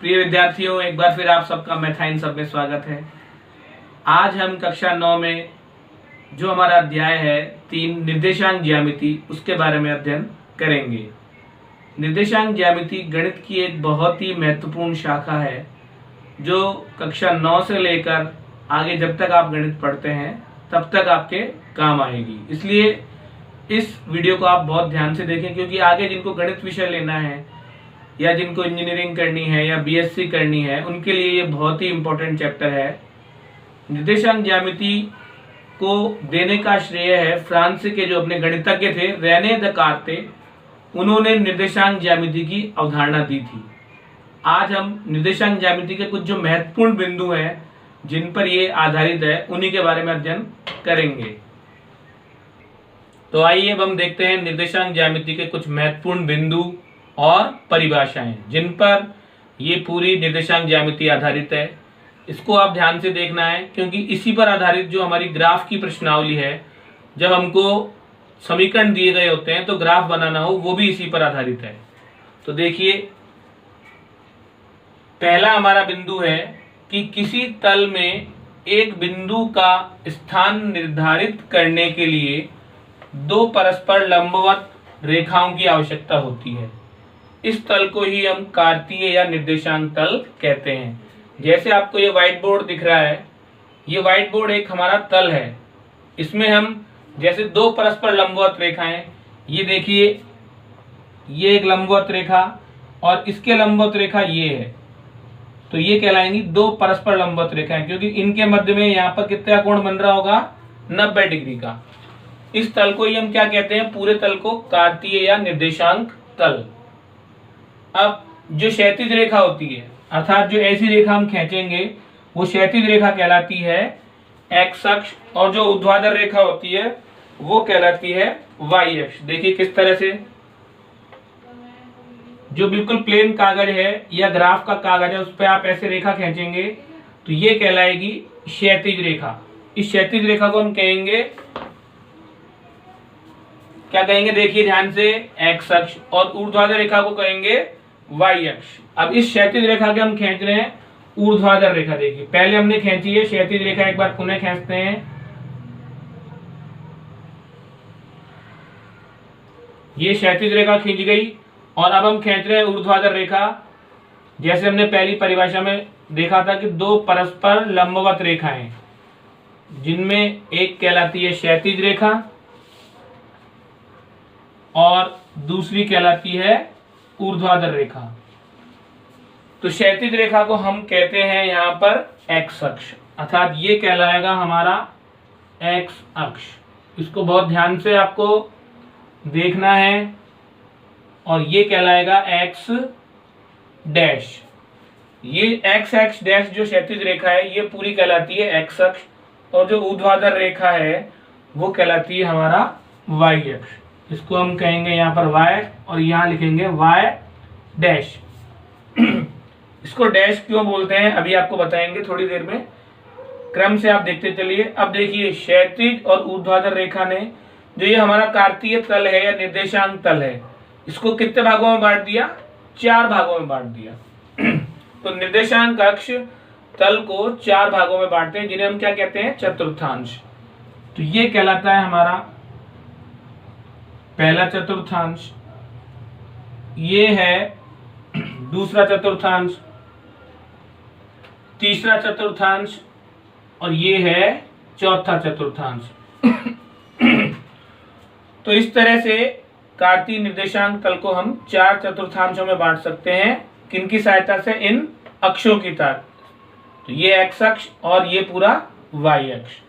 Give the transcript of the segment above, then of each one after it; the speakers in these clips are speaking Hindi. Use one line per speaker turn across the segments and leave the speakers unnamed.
प्रिय विद्यार्थियों, एक बार फिर आप सबका मैथाइन सब में स्वागत है। आज हम कक्षा 9 में जो हमारा अध्याय है 3 निर्देशांक ज्यामिति, उसके बारे में अध्ययन करेंगे। निर्देशांक ज्यामिति गणित की एक बहुत ही महत्वपूर्ण शाखा है जो कक्षा 9 से लेकर आगे जब तक आप गणित पढ़ते हैं तब तक आपके काम आएगी। इसलिए इस वीडियो को आप बहुत ध्यान से देखें, क्योंकि आगे जिनको गणित विषय लेना है या जिनको इंजीनियरिंग करनी है या बीएससी करनी है, उनके लिए ये बहुत ही इम्पोर्टेंट चैप्टर है। निर्देशांक ज्यामिति को देने का श्रेय है फ्रांस के जो अपने गणितज्ञ थे रेने देकार्ते। उन्होंने निर्देशांक ज्यामिति की अवधारणा दी थी। आज हम निर्देशांक ज्यामिति के कुछ जो महत्वपूर्ण बिंदु हैं जिन पर ये आधारित है, उन्हीं के बारे में अध्ययन करेंगे। तो आइए अब हम देखते हैं निर्देशांक ज्यामिति के कुछ महत्वपूर्ण बिंदु और परिभाषाएं जिन पर ये पूरी निर्देशांक ज्यामिति आधारित है। इसको आप ध्यान से देखना है, क्योंकि इसी पर आधारित जो हमारी ग्राफ की प्रश्नावली है, जब हमको समीकरण दिए गए होते हैं तो ग्राफ बनाना हो, वो भी इसी पर आधारित है। तो देखिए, पहला हमारा बिंदु है कि किसी तल में एक बिंदु का स्थान निर्धारित करने के लिए दो परस्पर लंबवत रेखाओं की आवश्यकता होती है। इस तल को ही हम कार्तीय या निर्देशांक तल कहते हैं। जैसे आपको ये व्हाइट बोर्ड दिख रहा है, ये व्हाइट बोर्ड एक हमारा तल है। इसमें हम जैसे दो परस्पर लंबवत रेखाएं, ये देखिए, ये एक लंबवत रेखा और इसके लंबवत रेखा ये है, तो ये कहलाएंगी दो परस्पर लंबवत रेखाएं, क्योंकि इनके मध्य में यहाँ पर कितना कोण बन रहा होगा, 90 डिग्री का। इस तल को ही हम क्या कहते हैं, पूरे तल को कार्तीय या निर्देशांक तल। अब जो क्षैतिज रेखा होती है, अर्थात जो ऐसी रेखा हम खींचेंगे, वो क्षैतिज रेखा कहलाती है एक्स अक्ष, और जो ऊर्ध्वाधर रेखा होती है वो कहलाती है वाई अक्ष। देखिए किस तरह से, जो बिल्कुल प्लेन कागज है या ग्राफ का कागज है, उस पर आप ऐसे रेखा खींचेंगे तो ये कहलाएगी क्षैतिज रेखा। इस क्षैतिज रेखा को हम कहेंगे, क्या कहेंगे, देखिए ध्यान से, एक्स अक्ष, और ऊर्ध्वाधर रेखा को कहेंगे वाई अक्ष। अब इस क्षैतिज रेखा के हम खींच रहे हैं ऊर्ध्वाधर रेखा। देखिए पहले हमने खींची है क्षैतिज रेखा, एक बार पुनः खींचते हैं। ये क्षैतिज रेखा खींच गई और अब हम खींच रहे हैं ऊर्ध्वाधर रेखा। जैसे हमने पहली परिभाषा में देखा था कि दो परस्पर लंबवत रेखाएं, जिनमें एक कहलाती है क्षैतिज रेखा और दूसरी कहलाती है ऊर्ध्वाधर रेखा। तो क्षैतिज रेखा को हम कहते हैं यहाँ पर एक्स अक्ष, अर्थात ये कहलाएगा हमारा एक्स अक्ष। इसको बहुत ध्यान से आपको देखना है, और ये कहलाएगा एक्स डैश। ये एक्स एक्स डैश जो क्षैतिज रेखा है ये पूरी कहलाती है एक्स अक्ष, और जो ऊर्ध्वाधर रेखा है वो कहलाती है हमारा वाई अक्ष। इसको हम कहेंगे यहाँ पर y, और यहाँ लिखेंगे y डैश। इसको डैश क्यों बोलते हैं अभी आपको बताएंगे थोड़ी देर में, क्रम से आप देखते चलिए। अब देखिए, क्षैतिज और ऊर्ध्वाधर रेखा ने जो ये हमारा कार्तीय तल है या निर्देशांक तल है, इसको कितने भागों में बांट दिया, 4 भागों में बांट दिया। तो निर्देशांक अक्ष तल को 4 भागों में बांटते हैं, जिन्हें हम क्या कहते हैं, चतुर्थांश। तो ये कहलाता है हमारा पहला चतुर्थांश, ये है दूसरा चतुर्थांश, तीसरा चतुर्थांश, और ये है चौथा चतुर्थांश। तो इस तरह से कार्तीय निर्देशांक तल को हम 4 चतुर्थांशों में बांट सकते हैं। किनकी सहायता से, इन अक्षों की तरह। तो ये एक्स अक्ष और ये पूरा वाई अक्ष।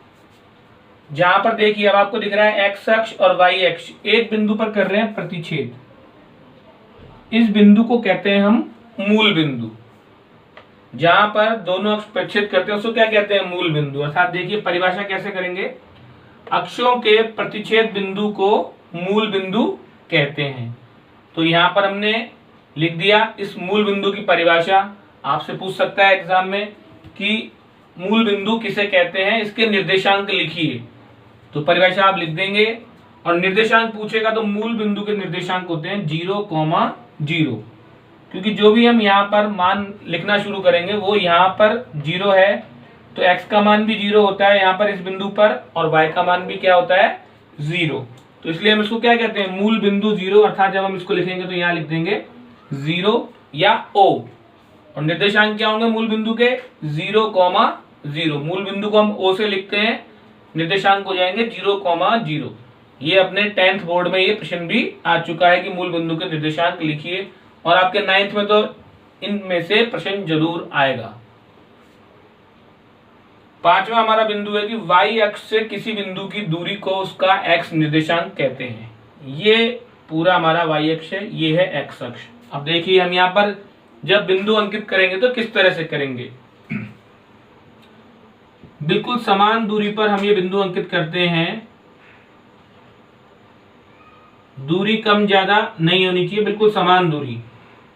जहां पर देखिए, अब आपको दिख रहा है एक्स अक्ष और वाई अक्ष एक बिंदु पर कर रहे हैं प्रतिच्छेद। इस बिंदु को कहते हैं हम मूल बिंदु। जहां पर दोनों अक्ष प्रतिच्छेद करते हैं उसको क्या कहते हैं, मूल बिंदु। अर्थात देखिए परिभाषा कैसे करेंगे, अक्षों के प्रतिच्छेद बिंदु को मूल बिंदु कहते हैं। तो यहाँ पर हमने लिख दिया इस मूल बिंदु की परिभाषा। आपसे पूछ सकता है एग्जाम में कि मूल बिंदु किसे कहते हैं, इसके निर्देशांक लिखिए। तो परिभाषा आप लिख देंगे, और निर्देशांक पूछेगा तो मूल बिंदु के निर्देशांक होते हैं 0,0। क्योंकि जो भी हम यहाँ पर मान लिखना शुरू करेंगे वो यहाँ पर 0 है, तो x का मान भी 0 होता है यहाँ पर इस बिंदु पर, और y का मान भी क्या होता है 0। तो इसलिए हम इसको क्या कहते हैं, मूल बिंदु 0, अर्थात जब हम इसको लिखेंगे तो यहाँ लिख देंगे 0 या O। और निर्देशांक क्या होंगे मूल बिंदु के 0,0। मूल बिंदु को हम O से लिखते हैं, निर्देशांक हो जाएंगे 0,0। ये अपने 10th बोर्ड में ये प्रश्न भी आ चुका है कि मूल बिंदु के निर्देशांक लिखिए, और आपके 9th में तो इनमें से प्रश्न जरूर आएगा। पांचवा हमारा बिंदु है कि y अक्ष से किसी बिंदु की दूरी को उसका x निर्देशांक कहते हैं। ये पूरा हमारा y अक्ष है, ये है x अक्ष। अब देखिए हम यहाँ पर जब बिंदु अंकित करेंगे तो किस तरह से करेंगे। बिल्कुल समान दूरी पर हम ये बिंदु अंकित करते हैं। दूरी कम ज्यादा नहीं होनी चाहिए, बिल्कुल समान दूरी।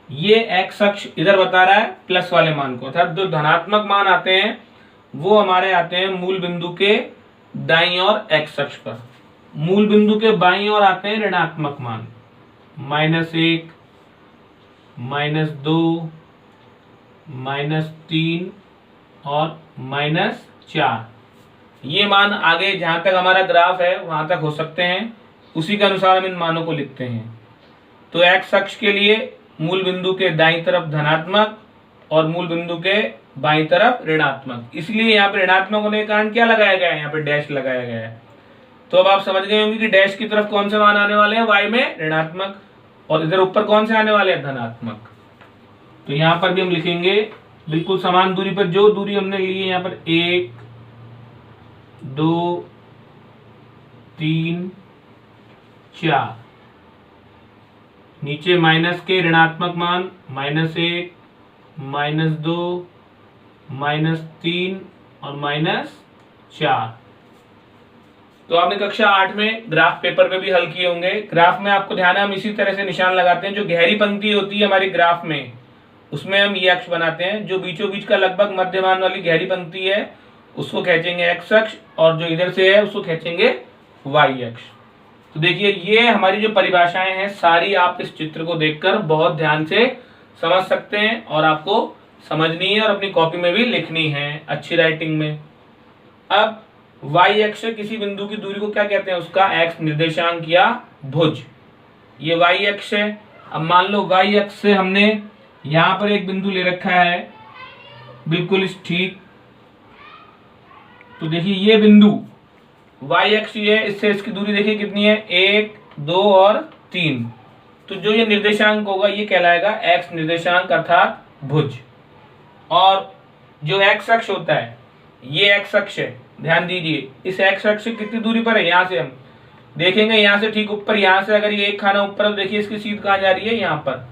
ये x अक्ष इधर बता रहा है प्लस वाले मान को, अर्थात जो धनात्मक मान आते हैं वो हमारे आते हैं मूल बिंदु के दाईं ओर x अक्ष पर। मूल बिंदु के बाईं ओर आते हैं ऋणात्मक मान, -1, -2, -3 और -4। ये मान आगे जहां तक हमारा ग्राफ है वहां तक हो सकते हैं, उसी के अनुसार हम इन मानों को लिखते हैं। तो x अक्ष के लिए मूल बिंदु के दाईं तरफ धनात्मक और मूल बिंदु के बाईं तरफ ऋणात्मक, इसलिए यहाँ पे ऋणात्मक होने के कारण क्या लगाया गया है, यहाँ पे डैश लगाया गया है। तो अब आप समझ गए होंगे कि डैश की तरफ कौन से मान आने वाले हैं, y में ऋणात्मक, और इधर ऊपर कौन से आने वाले हैं, धनात्मक। तो यहाँ पर भी हम लिखेंगे बिल्कुल समान दूरी पर, जो दूरी हमने ली है यहाँ पर 1, 2, 3, 4, नीचे माइनस के ऋणात्मक मान -1, -2, -3 और -4। तो आपने कक्षा 8 में ग्राफ पेपर पे भी हल किए होंगे। ग्राफ में आपको ध्यान है हम इसी तरह से निशान लगाते हैं, जो गहरी पंक्ति होती है हमारी ग्राफ में उसमें हम ये अक्ष बनाते हैं, जो बीचों बीच का लगभग मध्यमान वाली गहरी पंक्ति है उसको खींचेंगे x अक्ष, और जो इधर से है उसको खींचेंगे y अक्ष। तो देखिए ये हमारी जो परिभाषाएं हैं सारी आप इस चित्र को देखकर बहुत ध्यान से समझ सकते हैं, और आपको समझनी है और अपनी कॉपी में भी लिखनी है अच्छी राइटिंग में। अब y अक्ष से किसी बिंदु की दूरी को क्या कहते हैं, उसका x निर्देशांक या भुज। ये y अक्ष है। अब मान लो y अक्ष से हमने यहां पर एक बिंदु ले रखा है बिल्कुल इस ठीक, तो देखिए ये बिंदु y अक्ष है, इससे इसकी दूरी देखिए कितनी है, 1, 2 और 3। तो जो ये निर्देशांक होगा ये कहलाएगा x निर्देशांक अर्थात भुज। और जो x अक्ष होता है ये x अक्ष है, ध्यान दीजिए इस x अक्ष से कितनी दूरी पर है, यहाँ से हम देखेंगे यहाँ से ठीक ऊपर, यहाँ से अगर ये एक खाना ऊपर है तो देखिए इसकी सीध कहाँ जा रही है, यहाँ पर।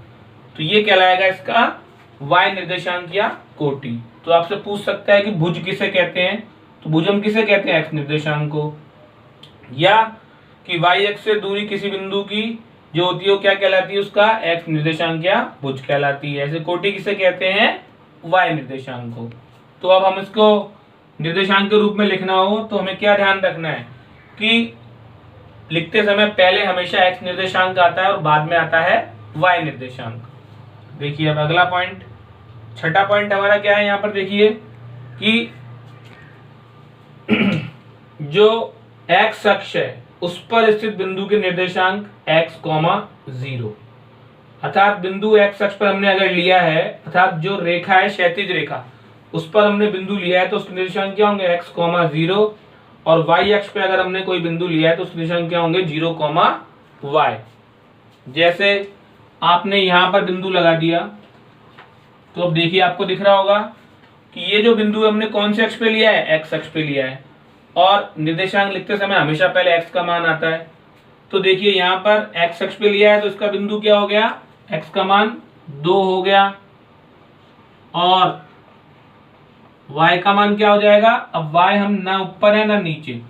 तो ये कहलाएगा इसका y निर्देशांक या कोटि। तो आपसे पूछ सकता है कि भुज किसे कहते हैं, तो भुज हम किसे कहते हैं, x निर्देशांक को। या कि y अक्ष से दूरी किसी बिंदु की जो होती है वो क्या कहलाती है, उसका x निर्देशांक या भुज कहलाती है। ऐसे कोटि किसे कहते हैं, y निर्देशांक को। तो अब हम इसको निर्देशांक के रूप में लिखना हो तो हमें क्या ध्यान रखना है कि लिखते समय पहले हमेशा x निर्देशांक आता है और बाद में आता है y निर्देशांक। देखिए अब अगला पॉइंट, छठा पॉइंट हमारा क्या है, यहाँ पर देखिए कि जो x अक्ष है उस पर स्थित बिंदु के निर्देशांक x, 0, अर्थात बिंदु x अक्ष पर हमने अगर लिया है, अर्थात जो रेखा है क्षैतिज रेखा उस पर हमने बिंदु लिया है तो उसके निर्देशांक क्या होंगे, x, 0, और y अक्ष पे अगर हमने कोई बिंदु लिया है तो उसके निर्देशांक क्या होंगे, 0, y। जैसे आपने यहाँ पर बिंदु लगा दिया तो अब देखिए आपको दिख रहा होगा कि ये जो बिंदु हमने कौन से अक्ष पे लिया है, x अक्ष पे लिया है, और निर्देशांक लिखते समय हमेशा पहले x का मान आता है। तो देखिए यहाँ पर x अक्ष पे लिया है तो इसका बिंदु क्या हो गया, x का मान 2 हो गया, और y का मान क्या हो जाएगा। अब y हम ना ऊपर है ना नीचे,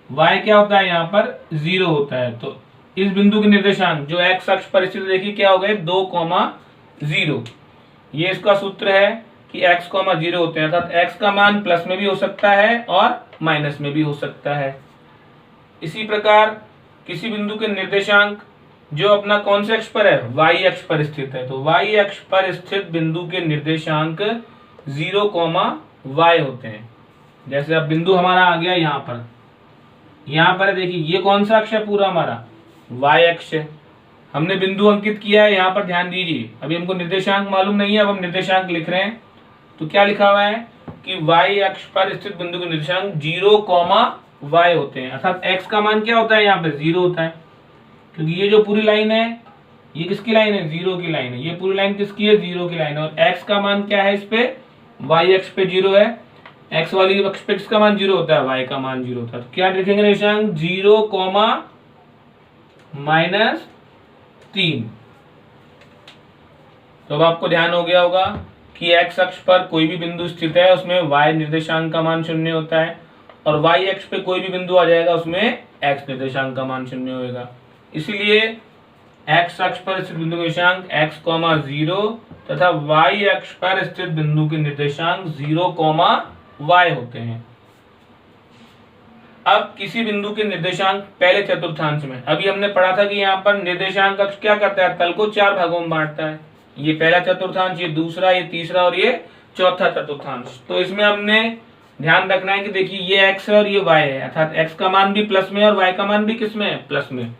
y क्या होता है यहाँ पर 0 होता है। तो इस बिंदु के निर्देशांक जो x अक्ष पर स्थित देखिए क्या हो गए, 2, 0। ये इसका सूत्र है कि x, 0 होते हैं, अर्थात x का मान प्लस में भी हो सकता है और माइनस में भी हो सकता है। इसी प्रकार किसी बिंदु के निर्देशांक जो अपना कौन से अक्ष पर है, वाई अक्ष पर स्थित है। तो वाई अक्ष पर स्थित बिंदु के निर्देशांक 0, y होते हैं। जैसे अब बिंदु हमारा आ गया यहाँ पर देखिए ये कौन सा अक्ष है, पूरा हमारा y अक्ष है। हमने बिंदु अंकित किया है, यहाँ पर ध्यान दीजिए। अभी हमको निर्देशांक मालूम नहीं है, अब हम निर्देशांक लिख रहे हैं। तो क्या लिखा हुआ है कि y अक्ष पर स्थित बिंदु के निर्देशांक 0, y होते हैं। अर्थात x का मान क्या होता है, यहाँ पे 0 होता है, क्योंकि ये जो पूरी लाइन है ये किसकी लाइन है, 0 की लाइन है। ये पूरी लाइन किसकी है, 0 की लाइन है। और x का मान क्या है, इस पे y अक्ष पे 0 है, x वाली अक्ष पे किसका मान 0 होता है, y का मान 0 होता है। तो क्या लिखेंगे निर्देशांक 0, -3। तो अब आपको ध्यान हो गया होगा कि x अक्ष पर कोई भी बिंदु स्थित है उसमें y निर्देशांक का मान 0 होता है, और y अक्ष पे कोई भी बिंदु आ जाएगा उसमें x निर्देशांक का मान 0 होगा। इसीलिए x अक्ष पर स्थित बिंदु के निर्देशांक x, 0 तथा y अक्ष पर स्थित बिंदु के निर्देशांक 0, y होते हैं। अब किसी बिंदु के निर्देशांक पहले चतुर्थांश में, अभी हमने पढ़ा था कि यहाँ पर निर्देशांक अक्ष क्या करता है, तल को 4 भागों में बांटता है। ये पहला चतुर्थांश, ये दूसरा, ये तीसरा और ये चौथा चतुर्थांश। तो इसमें हमने ध्यान रखना है कि देखिए ये x है और ये y है, अर्थात x का मान भी प्लस में और y का मान भी किसमें है, प्लस में।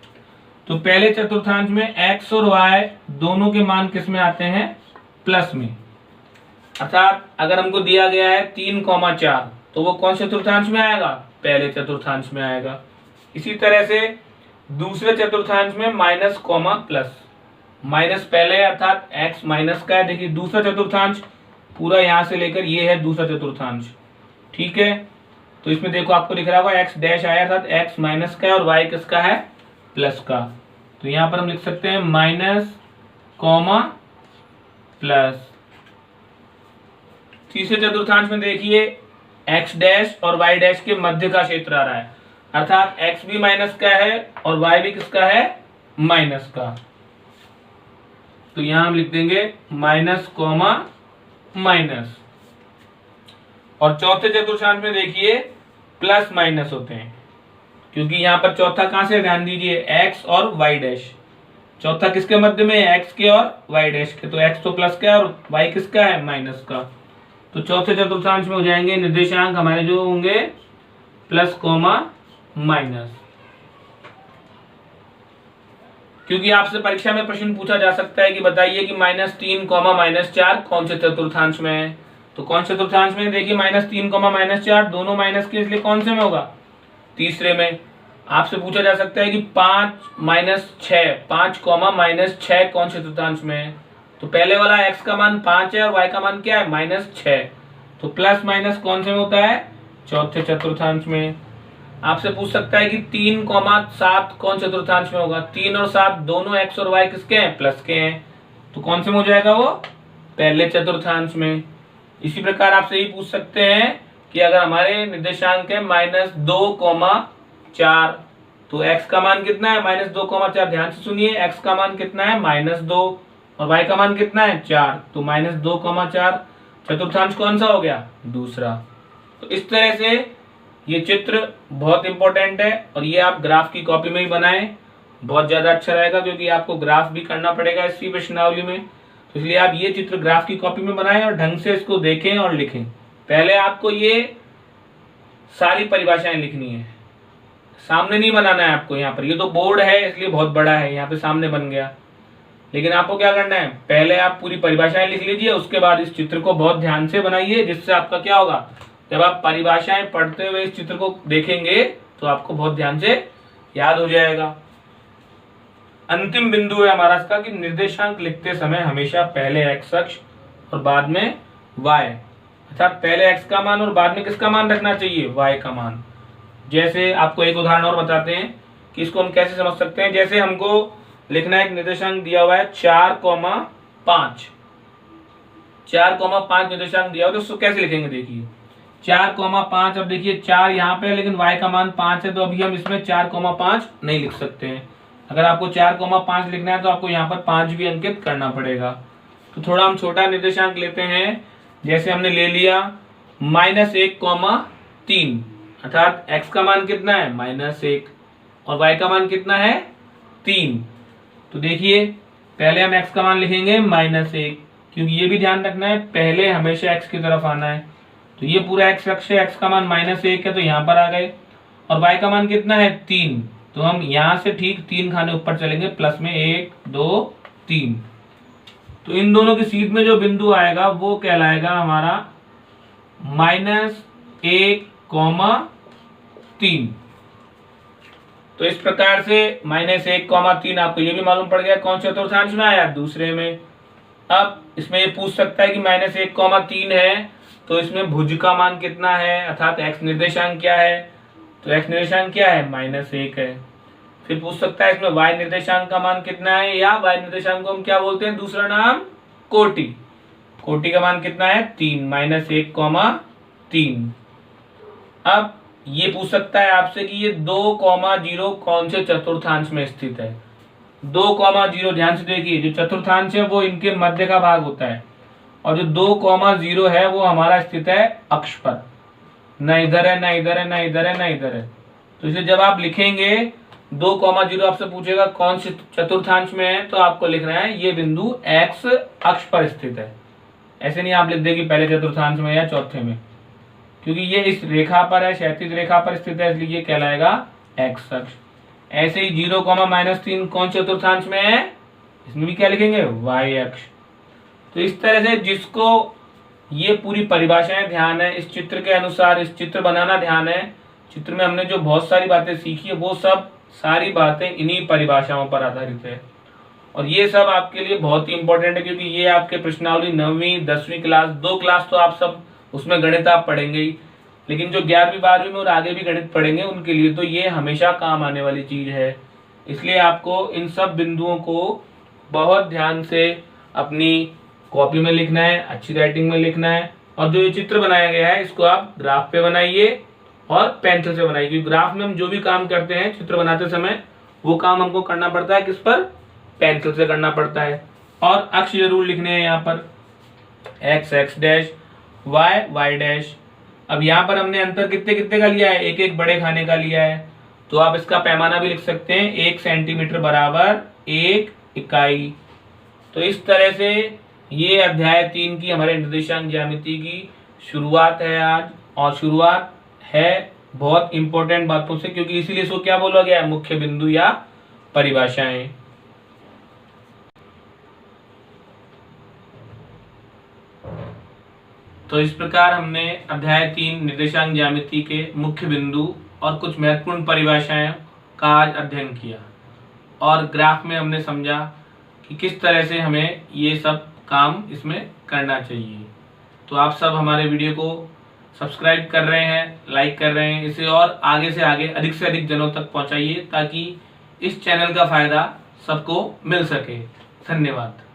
तो पहले चतुर्थांश में x और y दोनों के मान किसमें आते हैं, प्लस में। अर्थात अगर हमको दिया गया है 3, 4 तो वो कौन से चतुर्थांश में आएगा, पहले चतुर्थांश में आएगा। इसी तरह से दूसरे चतुर्थांश में माइनस, प्लस। माइनस पहले अर्थात x माइनस का है। देखिए दूसरा चतुर्थांश पूरा यहाँ से लेकर ये है दूसरा चतुर्थांश, ठीक है। तो इसमें देखो आपको दिख रहा होगा x डैश आया, अर्थात x माइनस का है और y किसका है, प्लस का। तो यहाँ पर हम लिख सकते हैं माइनस, प्लस। तीसरे चतुर्थांश में देखिए x डैश और y डैश के मध्य का क्षेत्र आ रहा है, अर्थात x भी माइनस का है और y भी किसका है, माइनस का। तो यहां हम लिख देंगे माइनस, माइनस। और चौथे चतुर्थांश में देखिए प्लस माइनस होते हैं, क्योंकि यहाँ पर चौथा कहां से, ध्यान दीजिए x और y डैश। चौथा किसके मध्य में है, x के और y डैश के। तो x तो प्लस का है और y किसका है, माइनस का। तो चौथे चतुर्थांश में हो जाएंगे निर्देशांक हमारे जो होंगे प्लस, माइनस। क्योंकि आपसे परीक्षा में प्रश्न पूछा जा सकता है कि बताइए कि -3, -4 कौन से चतुर्थांश में है। तो कौन से चतुर्थांश में, देखिए -3, -4 दोनों माइनस के, इसलिए कौन से में होगा, तीसरे में। आपसे पूछा जा सकता है कि 5, -6 5, -6 कौन से चतुर्थांश में है। तो पहले वाला x का मान 5 है और y का मान क्या है, -6। तो प्लस माइनस कौन से में होता है, चौथे चतुर्थांश में। आपसे पूछ सकता है कि 3, 7 कौन चतुर्थांश में होगा। 3 और 7 दोनों x और y किसके हैं, प्लस के हैं। तो कौन से में हो जाएगा वो, पहले चतुर्थांश में। इसी प्रकार आपसे यही पूछ सकते हैं कि अगर हमारे निर्देशांक है -2, 4 तो x का मान कितना है, -2, 4। ध्यान से सुनिए, x का मान कितना है, -2 और y का मान कितना है, 4। तो -2, 4 चतुर्थांश कौन सा हो गया, दूसरा। तो इस तरह से ये चित्र बहुत इंपॉर्टेंट है और ये आप ग्राफ की कॉपी में ही बनाएं, बहुत ज्यादा अच्छा रहेगा, क्योंकि आपको ग्राफ भी करना पड़ेगा इसी प्रश्नावली में। तो इसलिए आप ये चित्र ग्राफ की कॉपी में बनाएं और ढंग से इसको देखें और लिखें। पहले आपको ये सारी परिभाषाएं लिखनी है, सामने नहीं बनाना है आपको। यहाँ पर ये तो बोर्ड है इसलिए बहुत बड़ा है, यहाँ पे सामने बन गया, लेकिन आपको क्या करना है, पहले आप पूरी परिभाषाएं लिख लीजिए, उसके बाद इस चित्र को बहुत ध्यान से बनाइए, जिससे आपका क्या होगा, जब आप परिभाषाएं पढ़ते हुए इस चित्र को देखेंगे तो आपको बहुत ध्यान से याद हो जाएगा। अंतिम बिंदु है हमारा इसका कि निर्देशांक लिखते समय हमेशा पहले x अक्ष और बाद में y, अर्थात पहले x का मान और बाद में किसका मान रखना चाहिए, y का मान। जैसे आपको एक उदाहरण और बताते हैं कि इसको हम कैसे समझ सकते हैं। जैसे हमको लिखना है, एक निर्देशांक दिया हुआ है 4, 5 निर्देशांक दिया हुआ, तो उसको कैसे लिखेंगे, देखिए 4, 5। अब देखिए 4 यहाँ पे है लेकिन y का मान 5 है, तो अभी हम इसमें 4, 5 नहीं लिख सकते हैं। अगर आपको 4, 5 लिखना है तो आपको यहाँ पर 5 भी अंकित करना पड़ेगा। तो थोड़ा हम छोटा निर्देशांक लेते हैं, जैसे हमने ले लिया -1, 3, अर्थात x का मान कितना है, -1 और y का मान कितना है, 3। तो देखिए पहले हम x का मान लिखेंगे -1, क्योंकि ये भी ध्यान रखना है पहले हमेशा x की तरफ आना है। तो ये पूरा x अक्ष है, x का मान -1 है तो यहाँ पर आ गए। और y का मान कितना है 3, तो हम यहाँ से ठीक 3 खाने ऊपर चलेंगे, प्लस में 1 2 3। तो इन दोनों की सीध में जो बिंदु आएगा वो कहलाएगा हमारा -1,3। तो इस प्रकार से -1,3 आपको ये भी मालूम पड़ गया कौन से चतुर्थांश में आया, दूसरे में। अब इसमें ये पूछ सकता है कि -1,3 है तो इसमें भुज का मान कितना है, अर्थात x निर्देशांक क्या है। तो x निर्देशांक क्या है, -1 है। फिर पूछ सकता है इसमें y निर्देशांक का मान कितना है, या y निर्देशांक को हम क्या बोलते हैं, दूसरा नाम कोटि। कोटि का मान कितना है 3, -1,3। अब ये पूछ सकता है आपसे कि ये 2,0 कौन से चतुर्थांश में स्थित है। 2,0 ध्यान से देखिए, जो चतुर्थांश है वो इनके मध्य का भाग होता है, और जो 2,0 है वो हमारा स्थित है अक्ष पर, न इधर है न इधर है न इधर है न इधर है। तो इसे जब आप लिखेंगे 2,0 आपसे पूछेगा कौन से चतुर्थांश में है, तो आपको लिखना है ये बिंदु x अक्ष पर स्थित है। ऐसे नहीं आप लिख देंगे पहले चतुर्थांश में या चौथे में, क्योंकि ये इस रेखा पर है, क्षैतिज रेखा पर स्थित है, इसलिए ये कहलाएगा x अक्ष। ऐसे ही 0,-3 कौन चतुर्थांश में है, इसमें भी क्या लिखेंगे, y अक्ष। तो इस तरह से जिसको ये पूरी परिभाषाएं ध्यान है, इस चित्र के अनुसार इस चित्र बनाना ध्यान है, चित्र में हमने जो बहुत सारी बातें सीखी है वो सब सारी बातें इन्हीं परिभाषाओं पर आधारित है। और ये सब आपके लिए बहुत ही इंपॉर्टेंट है, क्योंकि ये आपके प्रश्नावली 9वीं 10वीं क्लास, 2 क्लास तो आप सब उसमें गणित आप पढ़ेंगे ही, लेकिन जो 11वीं 12वीं में और आगे भी गणित पढ़ेंगे उनके लिए तो ये हमेशा काम आने वाली चीज है। इसलिए आपको इन सब बिंदुओं को बहुत ध्यान से अपनी कॉपी में लिखना है, अच्छी राइटिंग में लिखना है। और जो ये चित्र बनाया गया है इसको आप ग्राफ पे बनाइए और पेंसिल से बनाइए, क्योंकि ग्राफ में हम जो भी काम करते हैं चित्र बनाते समय वो काम हमको करना पड़ता है किस पर, पेंसिल से करना पड़ता है। और अक्ष जरूर लिखने हैं यहाँ पर, x x dash, y y dash. अब यहाँ पर हमने अंतर कितने कितने का लिया है, एक एक बड़े खाने का लिया है, तो आप इसका पैमाना भी लिख सकते हैं, 1 सेंटीमीटर बराबर 1 इकाई। तो इस तरह से ये अध्याय 3 की हमारे निर्देशांक ज्यामिति की शुरुआत है आज, और शुरुआत है बहुत इंपॉर्टेंट बातों से, क्योंकि इसीलिए इसको क्या बोला गया है, मुख्य बिंदु या परिभाषाएं। तो इस प्रकार हमने अध्याय 3 निर्देशांक ज्यामिति के मुख्य बिंदु और कुछ महत्वपूर्ण परिभाषाएं का आज अध्ययन किया, और ग्राफ में हमने समझा कि किस तरह से हमें ये सब काम इसमें करना चाहिए। तो आप सब हमारे वीडियो को सब्सक्राइब कर रहे हैं, लाइक कर रहे हैं, इसे और आगे से आगे अधिक से अधिक जनों तक पहुंचाइए ताकि इस चैनल का फायदा सबको मिल सके। धन्यवाद।